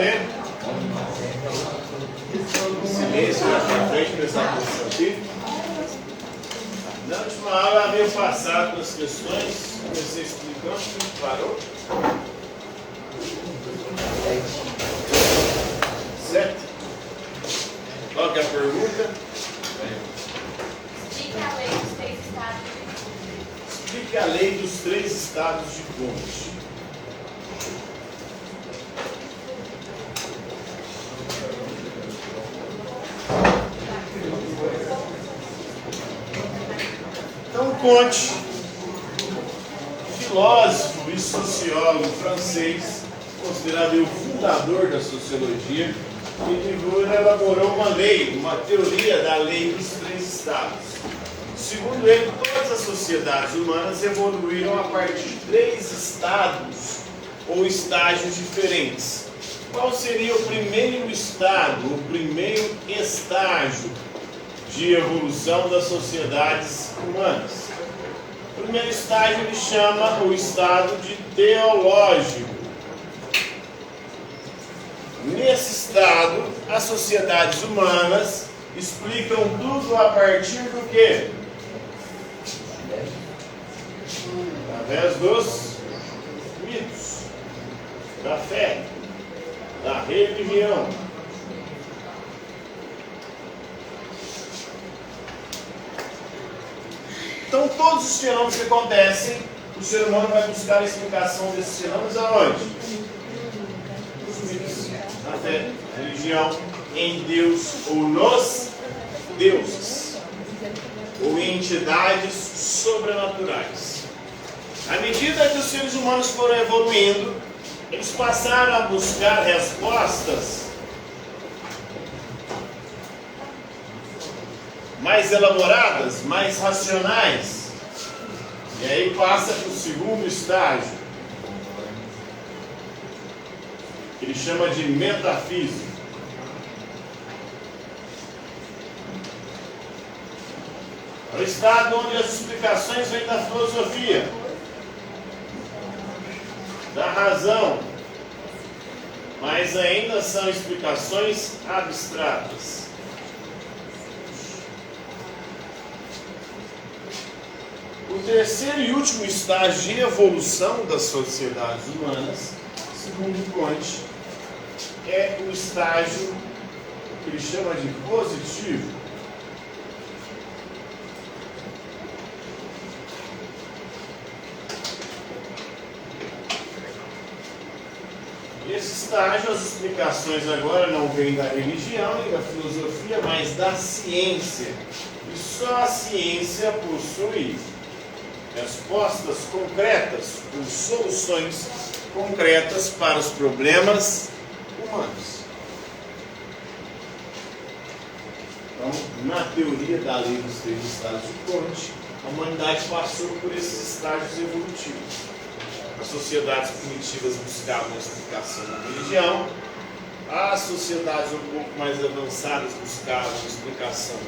né? Silêncio na sua frente, prestar atenção aqui. Na última aula, havia passado as questões, comecei explicando, parou. 7. Qual que é a pergunta? Explique a lei dos 3 estados de Conte. Explique a lei dos 3 estados de Conte. Então, Conte, filósofo e sociólogo francês, considerado o fundador da sociologia, ele elaborou uma lei, uma teoria da lei dos 3 estados. Segundo ele, todas as sociedades humanas evoluíram a partir de 3 estados ou estágios diferentes. Qual seria o primeiro estado, o primeiro estágio de evolução das sociedades humanas? O primeiro estágio ele chama o estado de teológico. Nesse estado, as sociedades humanas explicam tudo a partir do quê? Através dos mitos, da fé, da religião. Então, todos os fenômenos que acontecem, o ser humano vai buscar a explicação desses fenômenos aonde? Nos mitos, na fé, na religião, em Deus ou nos deuses, ou em entidades sobrenaturais. À medida que os seres humanos foram evoluindo, eles passaram a buscar respostas mais elaboradas, mais racionais. E aí passa para o segundo estágio, que ele chama de metafísica. É o estado onde as explicações vêm da filosofia, da razão, mas ainda são explicações abstratas. O terceiro e último estágio de evolução das sociedades humanas, segundo Conte, é o estágio que ele chama de positivo. Nesse estágio, as explicações agora não vêm da religião nem da filosofia, mas da ciência. E só a ciência possui respostas concretas, ou soluções concretas para os problemas humanos. Então, na teoria da lei dos 3 estados de Conte, a humanidade passou por esses estágios evolutivos. As sociedades primitivas buscavam explicação na religião, as sociedades um pouco mais avançadas buscavam explicação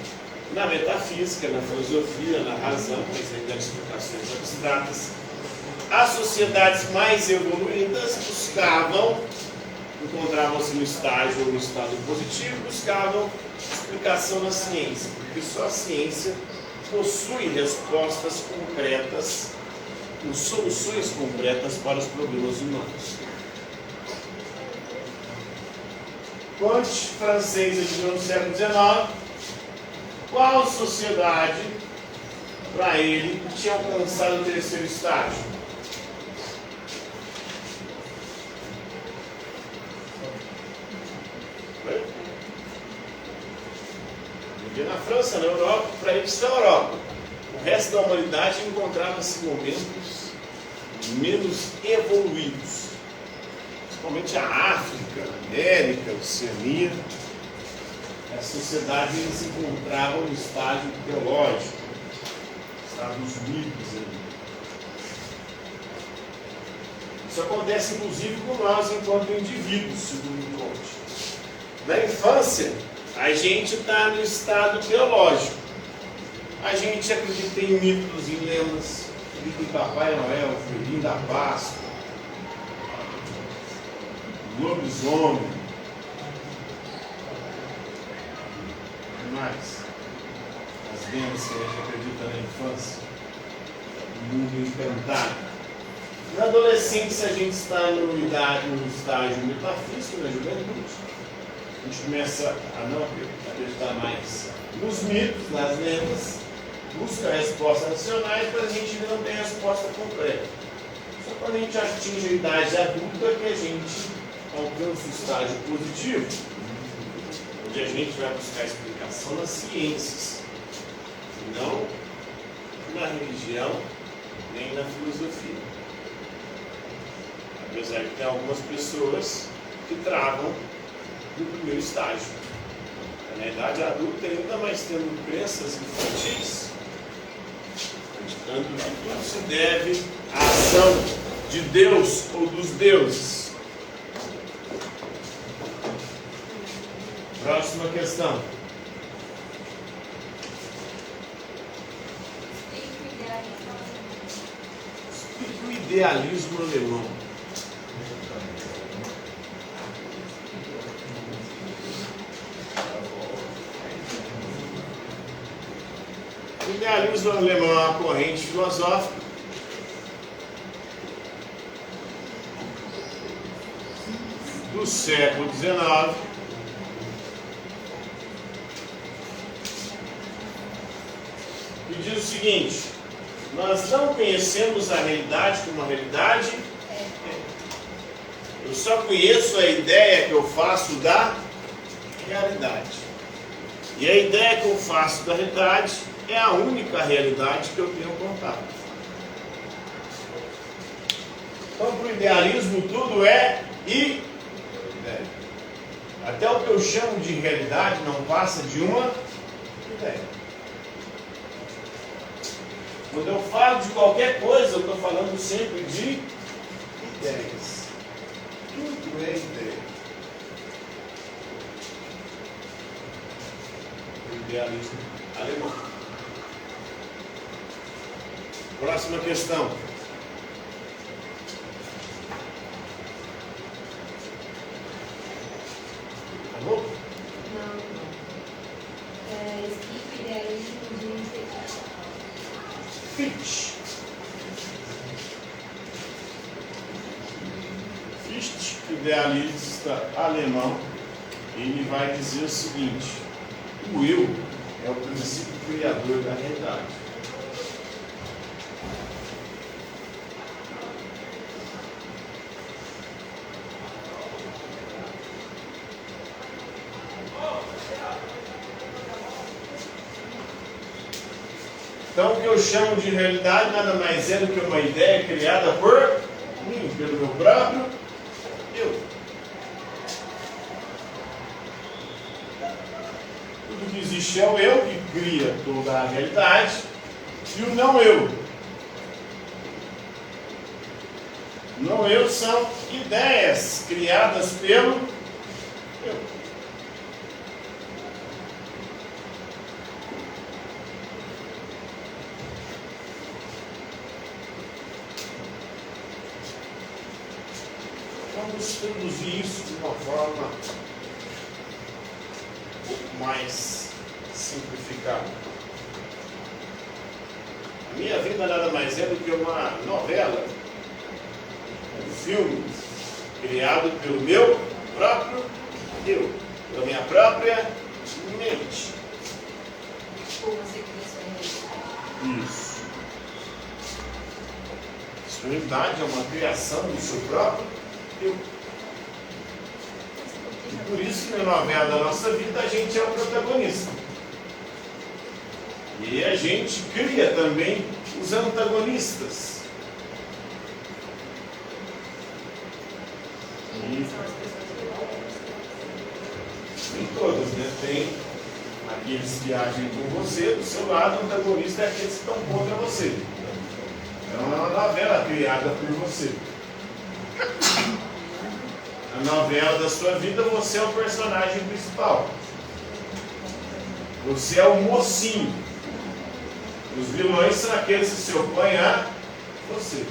na metafísica, na filosofia, na razão, mas ainda explicações abstratas. As sociedades mais evoluídas encontravam-se no estágio ou no estado positivo, buscavam explicação na ciência, porque só a ciência possui respostas concretas, soluções concretas para os problemas humanos. Conte, francês, viveu no século XIX. Qual sociedade, para ele, tinha alcançado o terceiro estágio? Vivia na França, na Europa, para ele isso é a Europa. O resto da humanidade encontrava-se em momentos menos evoluídos. Principalmente a África, a América, a Oceania. As sociedades se encontravam no estágio teológico, estágio dos mitos ainda. Isso acontece inclusive com nós enquanto indivíduos, segundo Conte. Na infância, a gente está no estado teológico. A gente acredita em mitos, em lendas, acredita em Papai Noel, Filhinho da Páscoa, lobisomem, mais. As lendas que a gente acredita na infância. O mundo encantado. Na adolescência a gente está no estágio metafísico, na juventude. A gente começa a não acreditar mais nos mitos, nas lendas, busca respostas racionais, mas a gente ainda não tem a resposta completa. Só quando a gente atinge a idade adulta que a gente alcança o estágio positivo, onde a gente vai buscar explicação nas ciências, e não na religião, nem na filosofia. Apesar que tem algumas pessoas que travam no primeiro estágio. Na idade adulta ainda, mais tendo crenças infantis, acreditando que tudo se deve à ação de Deus ou dos deuses. Próxima questão. Explique o idealismo alemão. O idealismo alemão é uma corrente filosófica do século XIX, que diz o seguinte: nós não conhecemos a realidade como a realidade, eu só conheço a ideia que eu faço da realidade. E a ideia que eu faço da realidade é a única realidade que eu tenho contato. Então, para o idealismo, tudo é ideia. Até o que eu chamo de realidade não passa de uma ideia. Quando eu falo de qualquer coisa, eu estou falando sempre de ideias. Tudo é ideia. O idealismo alemão. Próxima questão. Acabou? Não. Explique o idealismo de Fichte. Fichte, idealista alemão, ele vai dizer o seguinte: o eu é o princípio criador da realidade. Então, o que eu chamo de realidade nada mais é do que uma ideia criada por mim, pelo meu próprio eu. Tudo que existe é o eu, que cria toda a realidade, e o não eu. O não eu são ideias criadas pelo eu. Vamos traduzir isso de uma forma um pouco mais simplificada. A minha vida nada mais é do que uma novela, um filme criado pelo meu próprio eu, pela minha própria mente. Como você cria Isso. Sua realidade é uma criação do seu próprio eu. E por isso que na novela da nossa vida a gente é o protagonista. E a gente cria também os antagonistas. E nem todas, né? Tem aqueles que agem com você, do seu lado, o antagonista é aqueles que estão contra você. Então é uma novela criada por você. A novela da sua vida, você é o personagem principal. Você é o mocinho. Os vilões são aqueles que se opõem a você.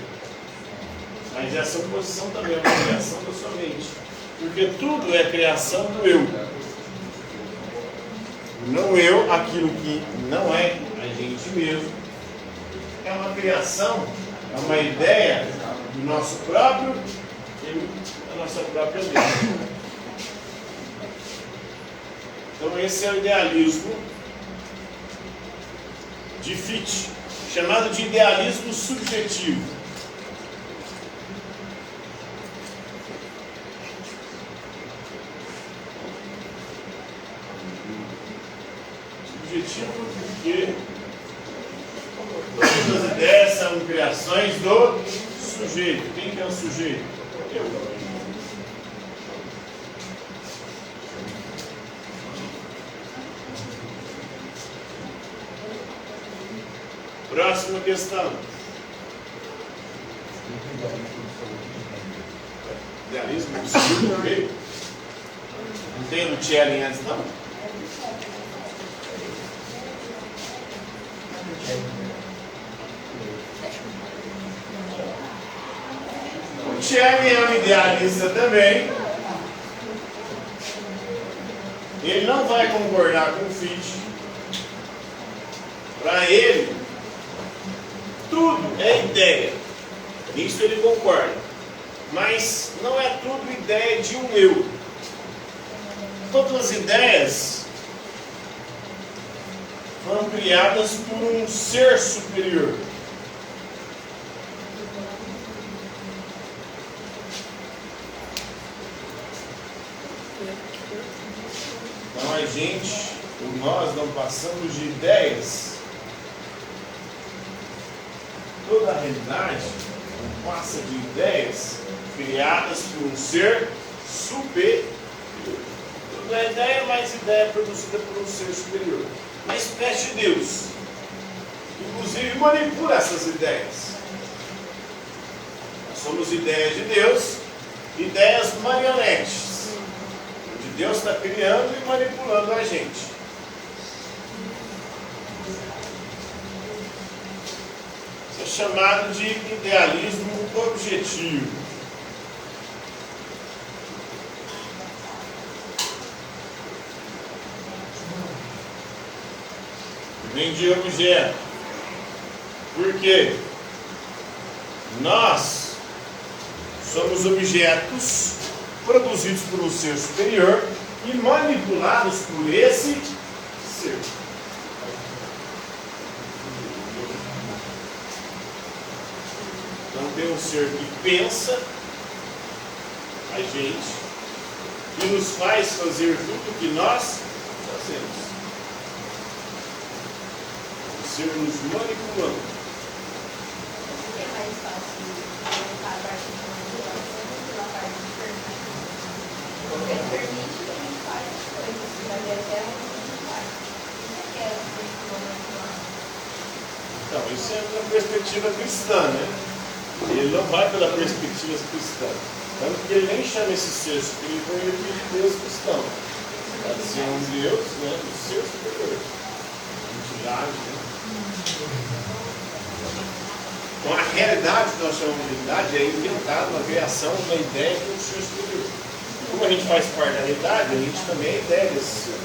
Mas essa oposição também é uma criação da sua mente. Porque tudo é criação do eu. no eu, aquilo que não é a gente mesmo, é uma criação, é uma ideia do nosso próprio e da nossa própria mente. Então esse é o idealismo de Fichte, chamado de idealismo subjetivo. Subjetivo porque todas as ideias são criações do sujeito. Quem que é o sujeito? Eu. Próxima questão. Idealismo absoluto. Não tem no Tchellen antes, não? O Tchellen é um idealista também. Ele não vai concordar com o Fichte. Para ele, tudo é ideia. Isso ele concorda. Mas não é tudo ideia de um eu. Todas as ideias foram criadas por um ser superior. Então a gente, nós não passamos de ideias. Toda a realidade passa de ideias criadas por um ser superior. Tudo é ideia, mas ideia produzida por um ser superior. Uma espécie de Deus. Inclusive manipula essas ideias. Nós somos ideias de Deus, ideias marionetes. Onde Deus está criando e manipulando a gente. Isso é chamado de idealismo objetivo. Vem de objeto. Por quê? Nós somos objetos produzidos por um ser superior e manipulados por esse ser. Então tem um ser que pensa a gente e nos faz fazer tudo o que nós fazemos. Ser nos manipulando. É mais fácil colocar a parte de manipulação pela parte de permissão. Porque permite que a gente fale as coisas, vai ver até onde a gente vai. Isso é a manipulação. Então, isso é uma perspectiva cristã, né? Ele não vai pela perspectiva cristã. Tanto que ele nem chama esse ser superior de Deus cristão. Pode ser um Deus, né? Um ser superior. Entidade, né? Então a realidade que nós chamamos de realidade é inventada, uma criação, uma ideia de um ser superior. Como a gente faz parte da realidade, a gente também é ideia desse ser.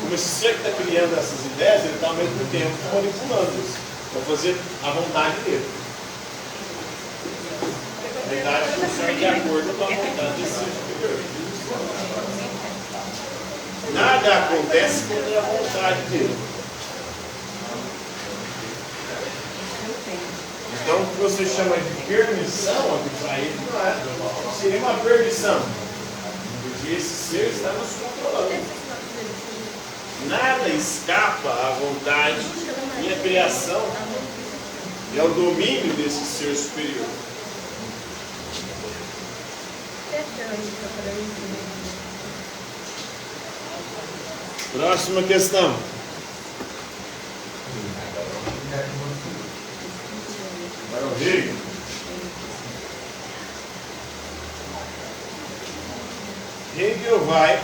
Como esse ser que está criando essas ideias, ele está ao mesmo tempo manipulando-as para fazer a vontade dele. A realidade funciona de acordo com a vontade desse ser superior. Nada acontece contra a vontade dele. Então, o que você chama de permissão, para ele não é. Seria uma permissão. Porque esse ser está nos controlando. Nada escapa à vontade e à criação e ao domínio desse ser superior. Próxima questão. Para o Hegel. Hegel vai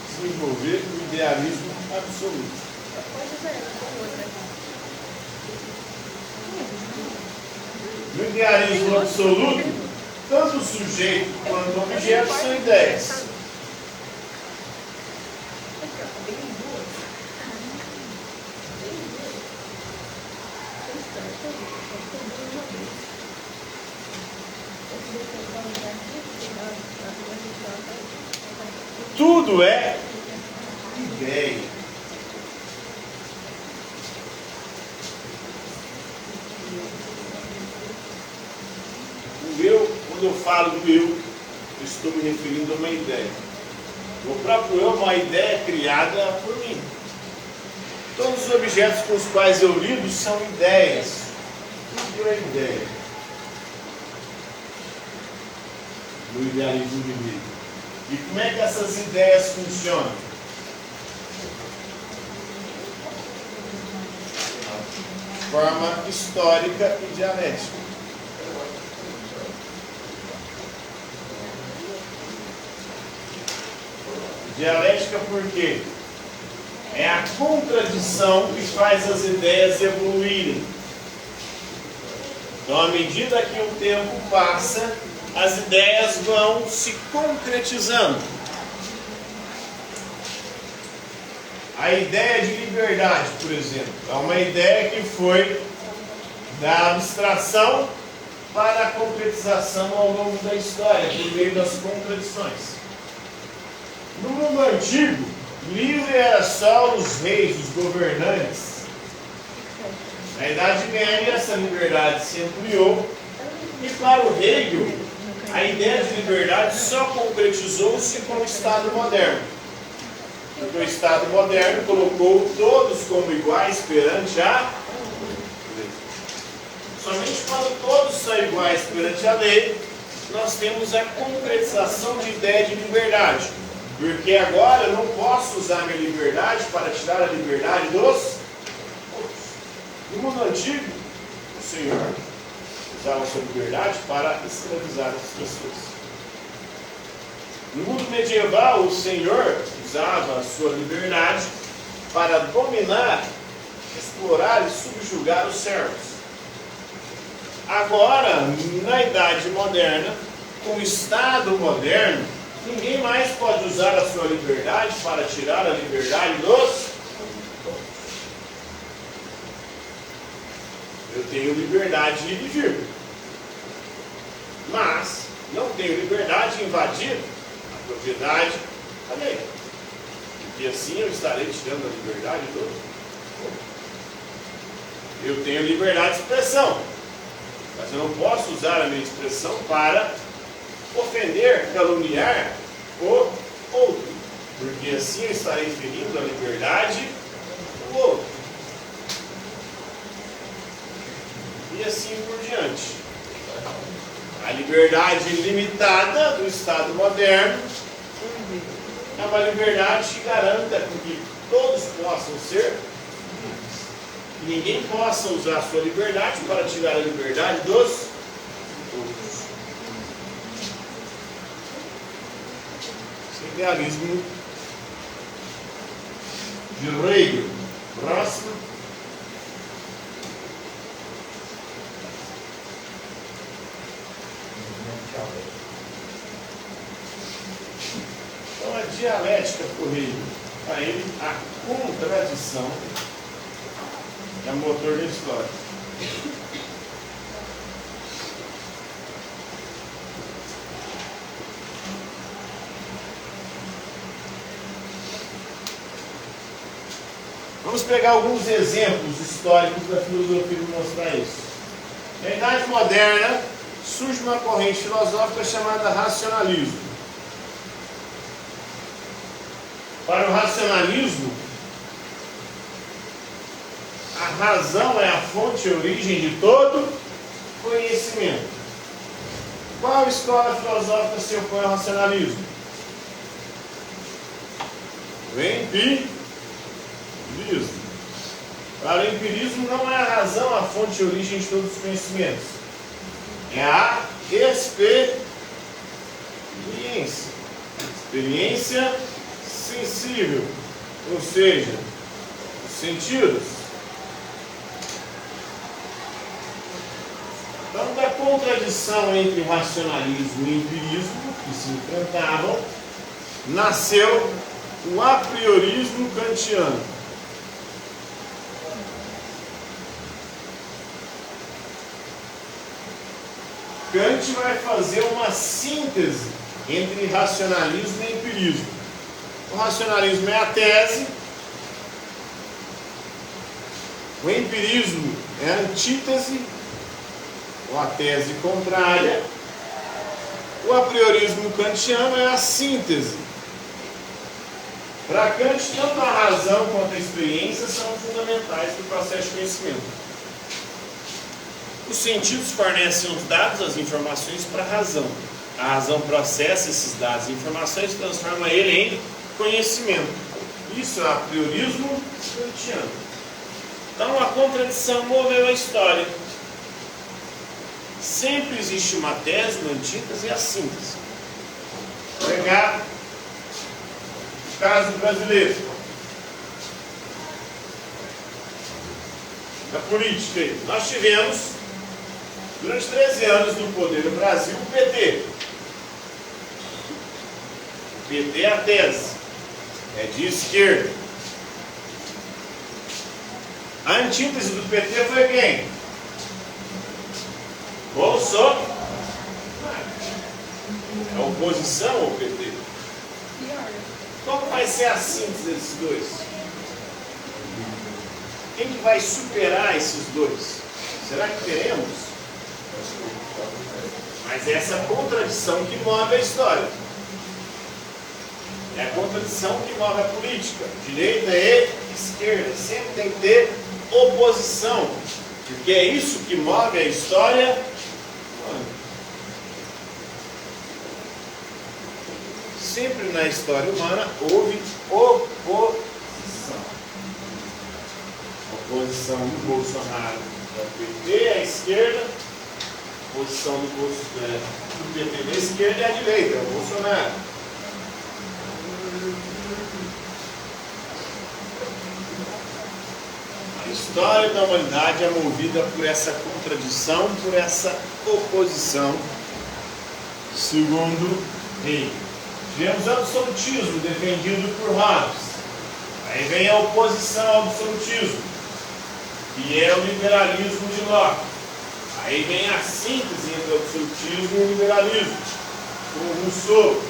desenvolver o idealismo absoluto. No idealismo absoluto, tanto o sujeito quanto o objeto são ideias. Tudo é ideia. O eu, quando eu falo do eu estou me referindo a uma ideia. O próprio eu é uma ideia criada por mim. Todos os objetos com os quais eu lido são ideias. Tudo é ideia. No idealismo de vida. E como é que essas ideias funcionam? De forma histórica e dialética. Dialética por quê? É a contradição que faz as ideias evoluírem. Então, à medida que o tempo passa, as ideias vão se concretizando. A ideia de liberdade, por exemplo, é uma ideia que foi da abstração para a concretização ao longo da história, por meio das contradições. No mundo antigo, livre era só os reis, os governantes. Na Idade Média, essa liberdade se ampliou, e para o Hegel, a ideia de liberdade só concretizou-se com o Estado moderno. Porque o Estado moderno colocou todos como iguais perante a lei. Somente quando todos são iguais perante a lei, nós temos a concretização de ideia de liberdade. Porque agora eu não posso usar minha liberdade para tirar a liberdade dos outros. No mundo antigo, o Senhor usava a sua liberdade para escravizar as pessoas. No mundo medieval, o Senhor usava a sua liberdade para dominar, explorar e subjugar os servos. Agora, na Idade Moderna, com o Estado moderno, ninguém mais pode usar a sua liberdade para tirar a liberdade dos outros. Eu tenho liberdade de ir e vir, mas não tenho liberdade de invadir a propriedade alheia, porque assim eu estarei tirando a liberdade do outro. Eu tenho liberdade de expressão, mas eu não posso usar a minha expressão para ofender, caluniar o outro, porque assim eu estarei ferindo a liberdade do outro. E assim por diante. A liberdade limitada do Estado moderno é uma liberdade que garanta que todos possam ser livres. Que ninguém possa usar a sua liberdade para tirar a liberdade dos outros. Idealismo de Hegel. Próximo. Então a dialética por Hegel, para ele a contradição é o motor da história. Vamos pegar alguns exemplos históricos da filosofia para mostrar isso. Na Idade Moderna, surge uma corrente filosófica chamada racionalismo. Para o racionalismo, a razão é a fonte e origem de todo conhecimento. Qual escola filosófica se opõe ao racionalismo? O empirismo. Para o empirismo não é a razão a fonte e origem de todos os conhecimentos. É a experiência sensível, ou seja, os sentidos. Então, da contradição entre racionalismo e empirismo, que se enfrentavam, nasceu o apriorismo kantiano. Kant vai fazer uma síntese entre racionalismo e empirismo. O racionalismo é a tese, o empirismo é a antítese, ou a tese contrária. O apriorismo kantiano é a síntese. Para Kant, tanto a razão quanto a experiência são fundamentais para o processo de conhecimento. Os sentidos fornecem os dados, as informações para a razão. A razão processa esses dados e informações e transforma ele em conhecimento. Isso é o apriorismo kantiano. Então a contradição moveu a história. Sempre existe uma tese, uma antítese e a síntese. Vou pegar o caso brasileiro. Da política aí. Nós tivemos, durante 13 anos no poder no Brasil, o PT. O PT é a tese. É de esquerda. A antítese do PT foi quem? Bolsonaro. É oposição ao PT. Qual vai ser a síntese desses dois? Quem que vai superar esses dois? Será que teremos? Mas essa contradição que move a história. É a contradição que move a política. Direita e esquerda. Sempre tem que ter oposição. Porque é isso que move a história. Sempre na história humana houve oposição. Oposição do Bolsonaro ao PT, à esquerda. Oposição do PT da esquerda e à direita, o Bolsonaro. A história da humanidade é movida por essa contradição, por essa oposição, segundo Hegel. Tivemos o absolutismo defendido por Hobbes. Aí vem a oposição ao absolutismo, que é o liberalismo de Locke. Aí vem a síntese entre o absolutismo e o liberalismo, com Rousseau.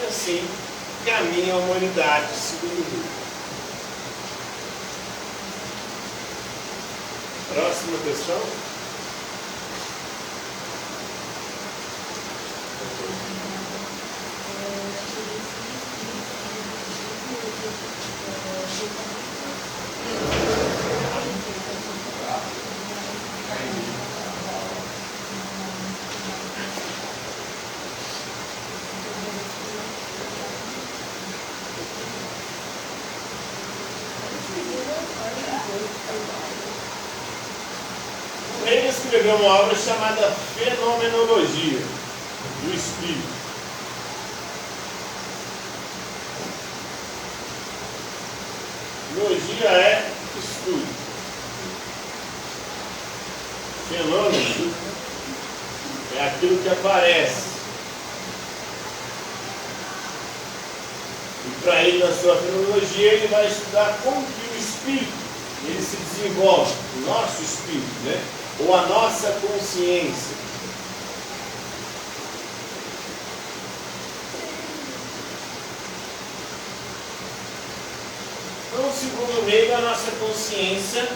E assim caminha a humanidade, segundo Hegel. Próxima questão. Ele escreveu uma obra chamada Fenomenologia do Espírito. Logia é estudo. Fenômeno é aquilo que aparece. E para ele, na sua fenomenologia, ele vai estudar como que o espírito ele se desenvolve, o nosso espírito, né? Ou a nossa consciência. Então, segundo Hegel, a nossa consciência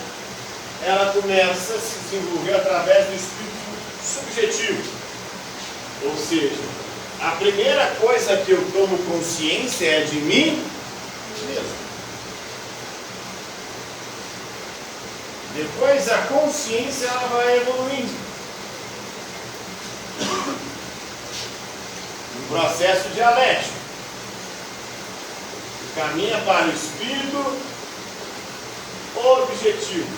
ela começa a se desenvolver através do espírito subjetivo. Ou seja, a primeira coisa que eu tomo consciência é de mim mesmo. Depois a consciência ela vai evoluindo. Um processo dialético. Caminha para o espírito objetivo.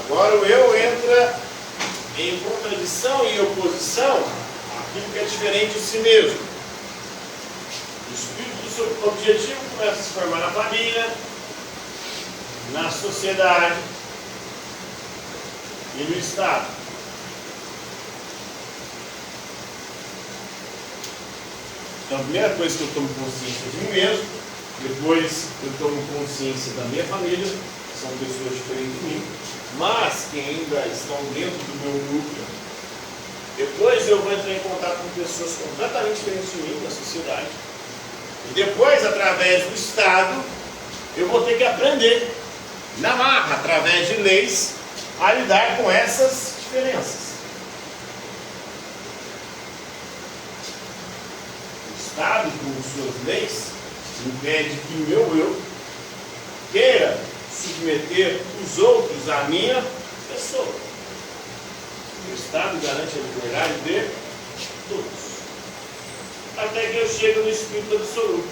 Agora o eu entra em contradição e oposição àquilo que é diferente de si mesmo. O espírito objetivo começa a se formar na família, na sociedade e no Estado. Então a primeira coisa que eu tomo consciência de mim mesmo, depois eu tomo consciência da minha família, que são pessoas diferentes de mim, mas que ainda estão dentro do meu núcleo. Depois eu vou entrar em contato com pessoas completamente diferentes de mim na sociedade. E depois, através do Estado, eu vou ter que aprender, na marra, através de leis, a lidar com essas diferenças. O Estado, com suas leis, impede que o meu eu queira submeter os outros à minha pessoa. O Estado garante a liberdade de todos. Até que eu chego no Espírito Absoluto.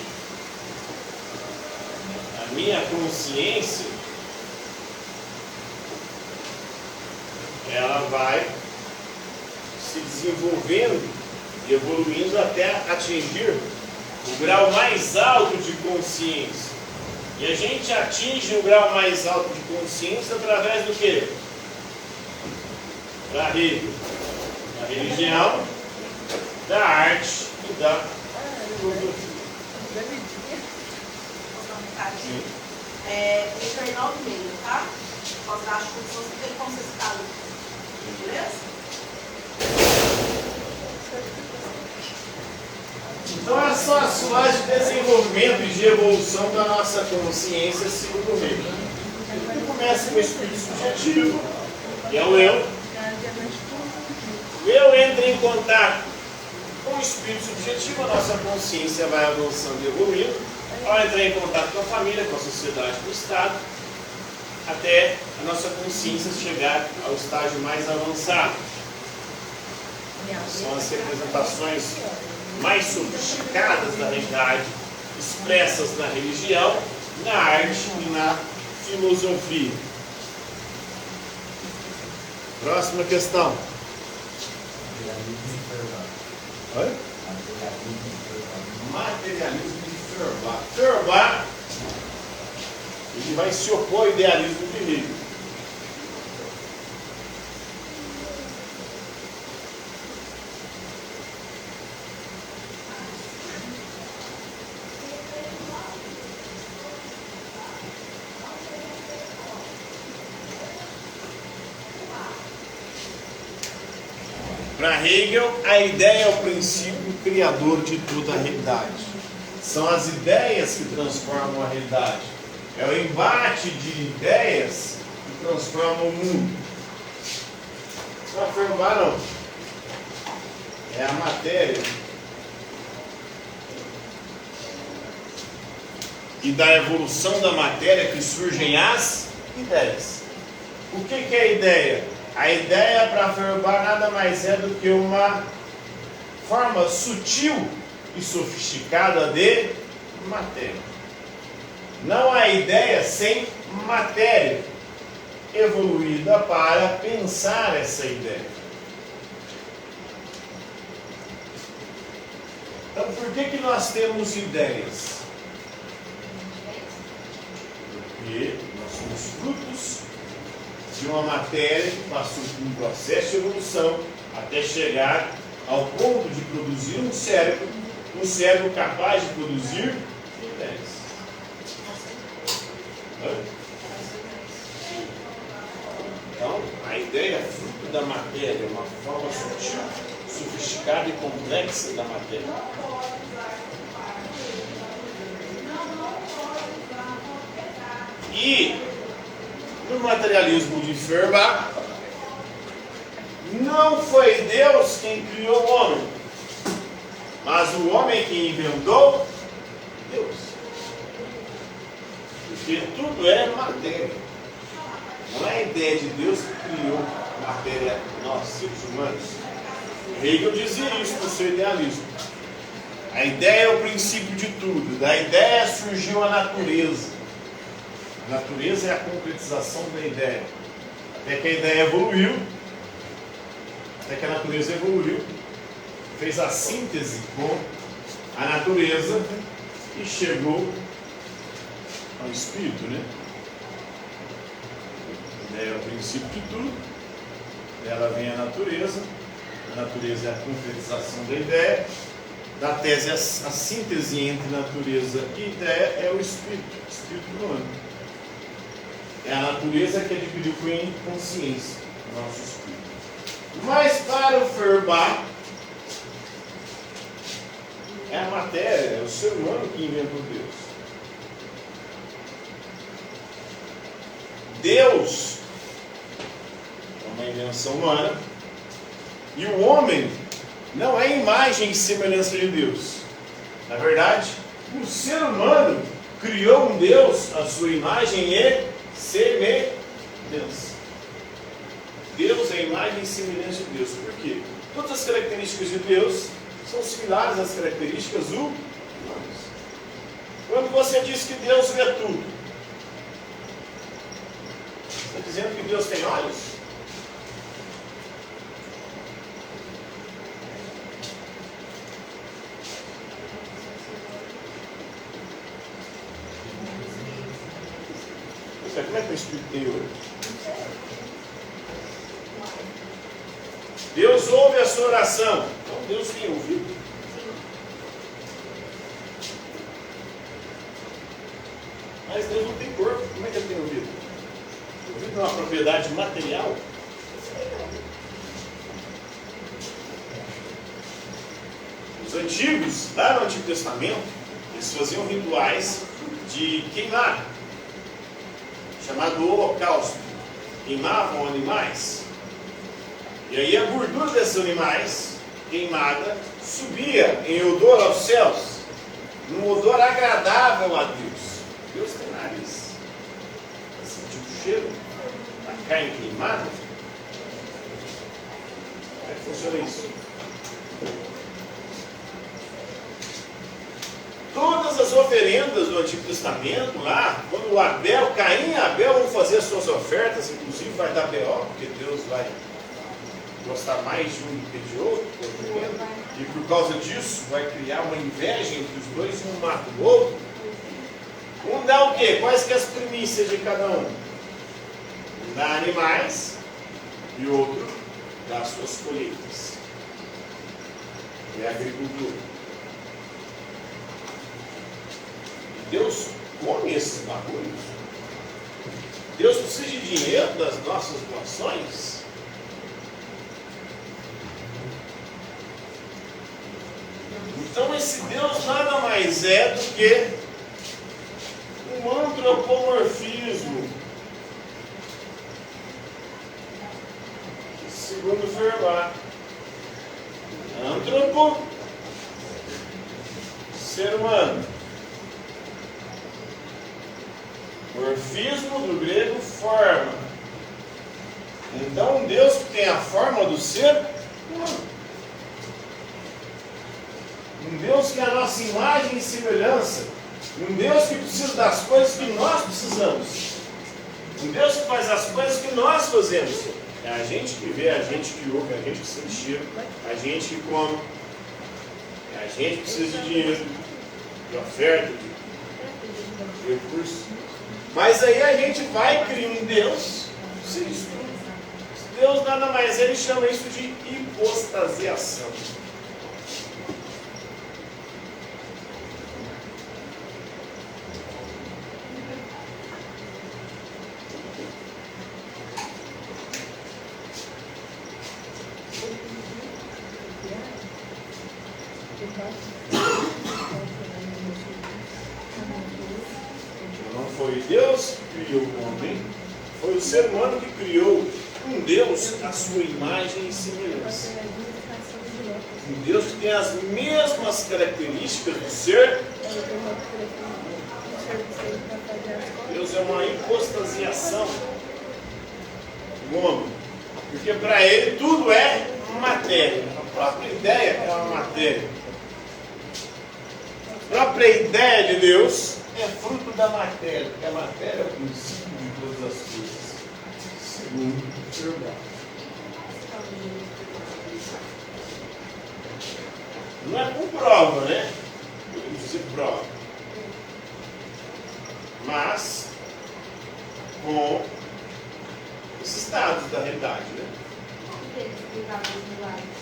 A minha consciência, ela vai se desenvolvendo e evoluindo até atingir o grau mais alto de consciência. E a gente atinge o grau mais alto de consciência através do quê? Da religião, da arte e da filosofia. Eternal no meio, tá? Posso dar as funções que tem como você citar. Beleza? Então essas são as fases de desenvolvimento e de evolução da nossa consciência segundo o meio. Ele começa com o espírito subjetivo, que é o eu. O eu entra em contato com o espírito subjetivo, a nossa consciência vai avançando e evoluindo. Ao entrar em contato com a família, com a sociedade, com o Estado, até a nossa consciência chegar ao estágio mais avançado. São as representações mais sofisticadas da realidade, expressas na religião, na arte e na filosofia. Próxima questão. Oi? Materialismo de Feuerbach. Feuerbach, ele vai se opor ao idealismo de Hegel. Para Hegel, a ideia é o princípio criador de toda a realidade. São as ideias que transformam a realidade. É o embate de ideias que transformam o mundo. Para Feuerbach, não. É a matéria. E da evolução da matéria que surgem as ideias. O que é a ideia? A ideia para Feuerbach nada mais é do que uma forma sutil e sofisticada de matéria. Não há ideia sem matéria evoluída para pensar essa ideia. Então, por que nós temos ideias? Porque nós somos frutos de uma matéria que passou por um processo de evolução até chegar ao ponto de produzir um cérebro capaz de produzir ideias. Então, a ideia é fruto da matéria, uma forma sutil, sofisticada e complexa da matéria. E no materialismo de Feuerbach, não foi Deus quem criou o homem, mas o homem quem inventou Deus. Porque tudo é matéria. Não é a ideia de Deus que criou matéria, nós, seres humanos. Hegel dizia isso no seu idealismo. A ideia é o princípio de tudo. Da ideia surgiu a natureza. A natureza é a concretização da ideia. Até que a ideia evoluiu, até que a natureza evoluiu, fez a síntese com a natureza e chegou ao espírito, né? A ideia é o princípio de tudo, dela vem a natureza é a concretização da ideia, da tese a síntese entre natureza e ideia é o espírito humano. É a natureza que adquiriu consciência no nosso espírito. Mas para o Feuerbach, é a matéria, é o ser humano que inventou Deus. Deus é uma invenção humana e o homem não é imagem e semelhança de Deus. Na verdade, o ser humano criou um Deus à sua imagem e semelhança. Deus é a imagem e semelhança de Deus. Por quê? Todas as características de Deus são similares às características humanas. Quando você diz que Deus vê tudo, está dizendo que Deus tem olhos? Como é que o Espírito tem olho? Deus ouve a sua oração. Então Deus tem ouvido. Mas Deus não tem corpo. Como é que ele tem ouvido? Ouvido é uma propriedade material? Os antigos, lá no Antigo Testamento, eles faziam rituais de queimar, chamado holocausto. Queimavam animais. E aí a gordura desses animais, queimada, subia em odor aos céus, num odor agradável a Deus. Deus tem nariz. Sentiu o cheiro da carne queimada? Como é que funciona isso? Todas as oferendas do Antigo Testamento, lá, quando Caim e Abel vão fazer as suas ofertas, inclusive vai dar B.O., porque Deus vai gostar mais de um do que de outro, e por causa disso vai criar uma inveja entre os dois, um mata o outro. Um dá o quê? Quais que são as primícias de cada um? Um dá animais e o outro dá as suas colheitas. É a agricultura. Deus come esses bagulhos? Deus precisa de dinheiro das nossas doações? Então esse Deus nada mais é do que um antropomorfismo. Segundo Feuerbach. Antropo, ser humano. Morfismo do grego, forma. Então um Deus que tem a forma do ser humano. Um Deus que é a nossa imagem e semelhança. Um Deus que precisa das coisas que nós precisamos. Um Deus que faz as coisas que nós fazemos. É a gente que vê, a gente que ouve, a gente que sente cheiro, a gente que come. É a gente que precisa de dinheiro, de oferta, de recursos. Mas aí a gente vai criar um Deus. Deus nada mais é, ele chama isso de hipostasiação. Não foi Deus que criou o homem, foi o ser humano que criou um Deus à sua imagem e semelhança. Um Deus que tem as mesmas características do ser. Deus é uma hipostasiação do homem, porque para ele tudo é matéria. A própria ideia é uma matéria. A própria ideia de Deus é fruto da matéria, porque a matéria é o princípio de todas as coisas, segundo Feuerbach. Não é com prova, né? Podemos dizer prova. Mas com os estados da realidade, né? Como que ele explicava os milagres?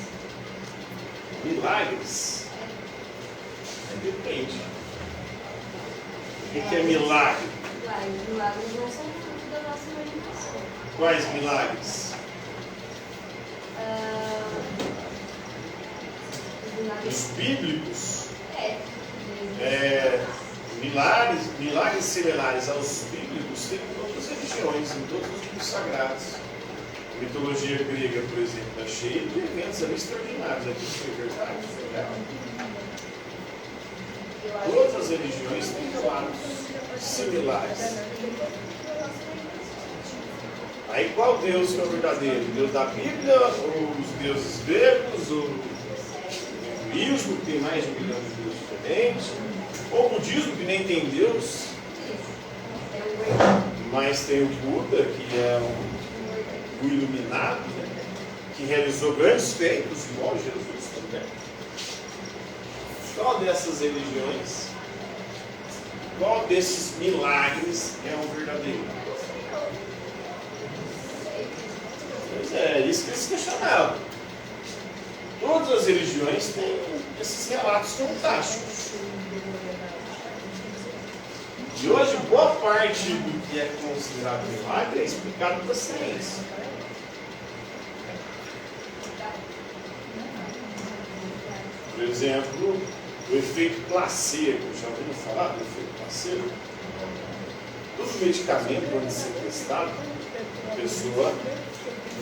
Milagres? Depende. O que é milagre? Milagres não são fruto da nossa próxima geração. Quais milagres? Os bíblicos. Milagres similares aos bíblicos tem em todas as religiões, em todos os livros sagrados. A mitologia grega, por exemplo, está cheia de eventos ali extraordinários. Aqui foi verdade, foi real. Todas as religiões têm relatos similares. Aí qual Deus que é o verdadeiro? Deus da Bíblia, ou os deuses gregos, ou o hinduísmo, que tem mais de 1 milhão de deuses diferentes, ou o budismo, que nem tem Deus, mas tem o Buda, que é o iluminado, que realizou grandes feitos, igual Jesus também. Qual dessas religiões, qual desses milagres é o verdadeiro? Pois é, isso que eles questionavam. Todas as religiões têm esses relatos fantásticos. E hoje, boa parte do que é considerado milagre é explicado pela ciência. Por exemplo, o efeito placebo. Já ouviram falar do efeito placebo? Todo medicamento, quando ser testado, a pessoa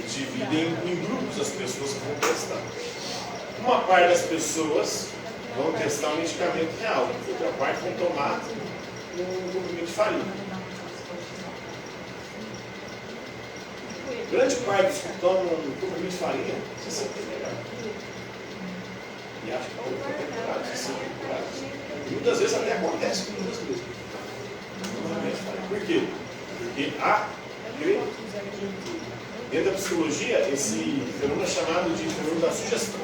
divide em grupos as pessoas que vão testar. Uma parte das pessoas vão testar um medicamento real, outra parte vão tomar um comprimento de farinha. Grande parte dos que tomam um comprimento de farinha se sentem melhor. E acho que estão curado, se sentem curados. E muitas vezes até acontece com muitas vezes. Por quê? Porque há dentro da psicologia esse fenômeno é chamado de fenômeno da sugestão.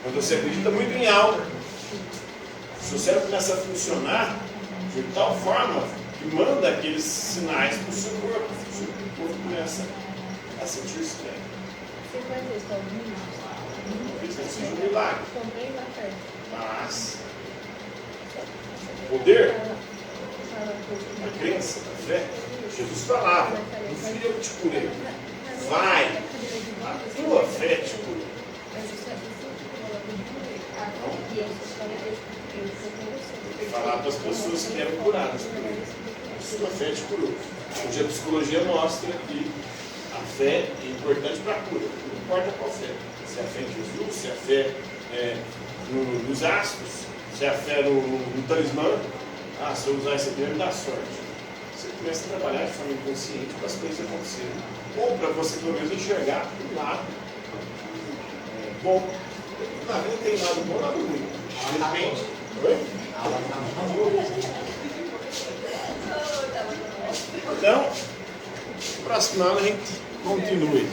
Quando você acredita muito em algo, o seu cérebro começa a funcionar de tal forma que manda aqueles sinais para o seu corpo. O seu corpo começa a sentir-se bem. Talvez não seja um milagre. Mas o poder, a crença, a fé, Jesus falava, não fui eu que te curei. Vai, a tua fé te curou. Falar para as pessoas que eram curadas por ele. A sua fé te curou. Hoje a psicologia mostra que a fé é importante para a cura. Não importa qual fé. Se é a fé em Jesus, se é a fé nos astros, se é a fé no talismã. Ah, se eu usar esse aqui vai me dar sorte. Você começa a trabalhar de forma inconsciente para as coisas acontecerem. Ou para você pelo menos enxergar um lado bom. Na vida tem lado bom e lado ruim. Depende. Oi? Então, próxima aula a gente continue.